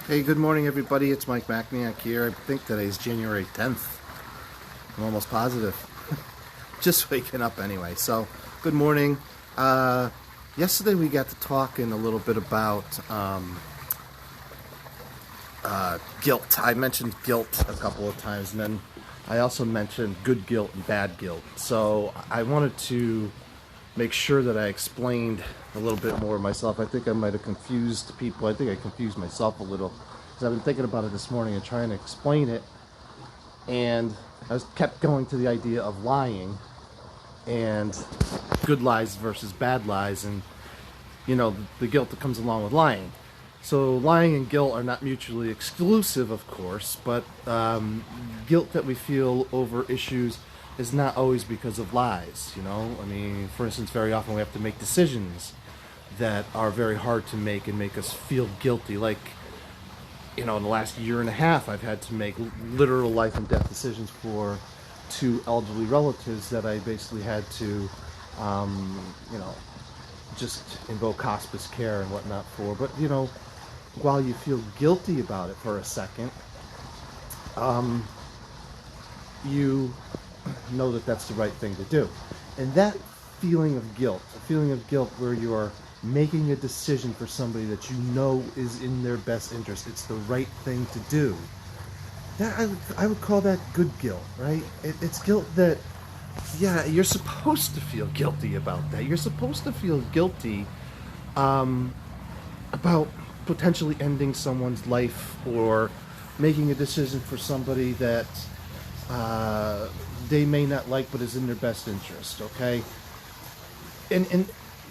Hey, good morning, everybody. It's Mike Macniak here. I think today's January 10th. I'm almost positive. Just waking up anyway. So, good morning. Yesterday we got to talking a little bit about guilt. I mentioned guilt a couple of times, and then I also mentioned good guilt and bad guilt. So, I wanted to make sure that I explained a little bit more of myself. I think I might have confused people. I think I confused myself a little because I've been thinking about it this morning and trying to explain it, and kept going to the idea of lying and good lies versus bad lies, and the guilt that comes along with lying. So lying and guilt are not mutually exclusive, of course, but guilt that we feel over issues is not always because of lies. I mean, for instance, very often we have to make decisions that are very hard to make and make us feel guilty. Like, in the last year and a half, I've had to make literal life and death decisions for two elderly relatives that I basically had to, just invoke hospice care and whatnot for. But, while you feel guilty about it for a second, you know that that's the right thing to do. And that feeling of guilt, a feeling of guilt where you are making a decision for somebody that you know is in their best interest, it's the right thing to do, that I would call that good guilt, right? It's guilt that, yeah, you're supposed to feel guilty about that. You're supposed to feel guilty about potentially ending someone's life or making a decision for somebody that they may not like but is in their best interest, okay? And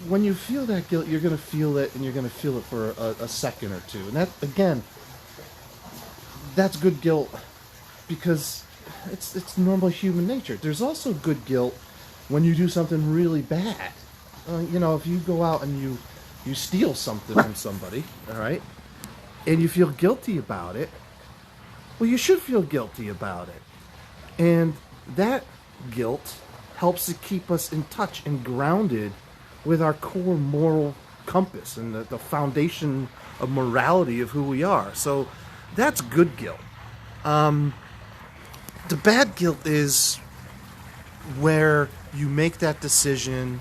when you feel that guilt, you're going to feel it, and you're going to feel it for a second or two. And that, again, that's good guilt because it's normal human nature. There's also good guilt when you do something really bad. If you go out and you steal something from somebody, all right, and you feel guilty about it, well, you should feel guilty about it. And that guilt helps to keep us in touch and grounded with our core moral compass and the foundation of morality of who we are. So that's good guilt. The bad guilt is where you make that decision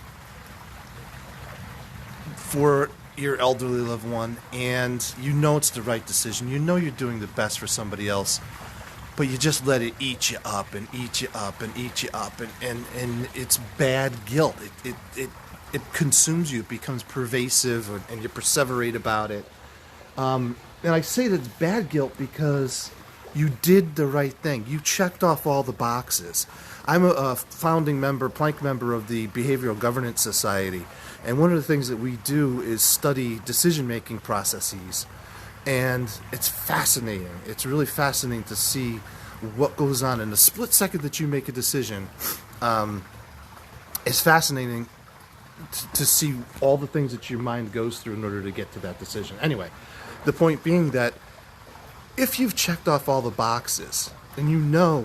for your elderly loved one, and you know it's the right decision. You know you're doing the best for somebody else, but you just let it eat you up and eat you up and eat you up, and it's bad guilt. It consumes you. It becomes pervasive, and you perseverate about it. And I say that it's bad guilt because you did the right thing. You checked off all the boxes. I'm a founding member, plank member of the Behavioral Governance Society, and one of the things that we do is study decision-making processes. And it's fascinating. It's really fascinating to see what goes on in the split second that you make a decision. It's fascinating to see all the things that your mind goes through in order to get to that decision. Anyway, the point being that if you've checked off all the boxes and you know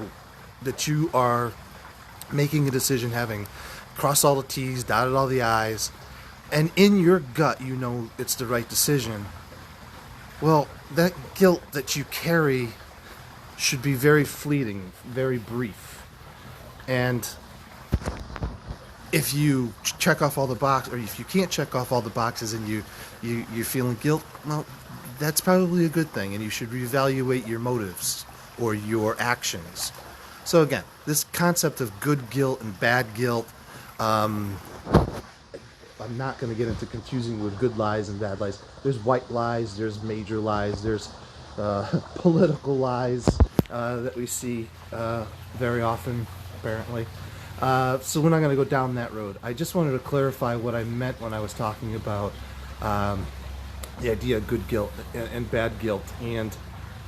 that you are making a decision, having crossed all the T's, dotted all the I's, and in your gut you know it's the right decision, well, that guilt that you carry should be very fleeting, very brief. And if you check off all the boxes, or if you can't check off all the boxes and you're feeling guilt, well, that's probably a good thing, and you should reevaluate your motives or your actions. So again, this concept of good guilt and bad guilt, I'm not going to get into confusing with good lies and bad lies. There's white lies, there's major lies, there's political lies that we see very often, apparently. So we're not going to go down that road. I just wanted to clarify what I meant when I was talking about the idea of good guilt and bad guilt. And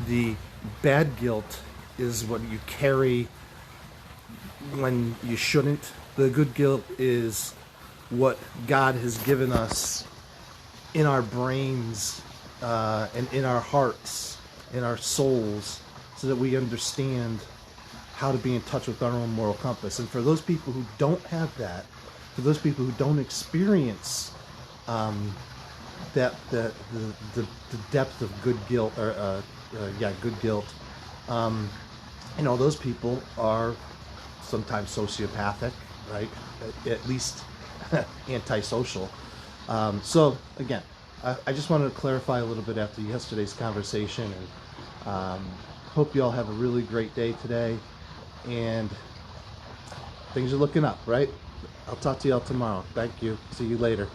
the bad guilt is what you carry when you shouldn't. The good guilt is what God has given us in our brains and in our hearts, in our souls, so that we understand how to be in touch with our own moral compass. And for those people who don't have that, for those people who don't experience the depth of good guilt, or good guilt. Those people are sometimes sociopathic, right? At least antisocial. So again, I just wanted to clarify a little bit after yesterday's conversation, and hope you all have a really great day today, and things are looking up, right? I'll talk to you all tomorrow. Thank you. See you later.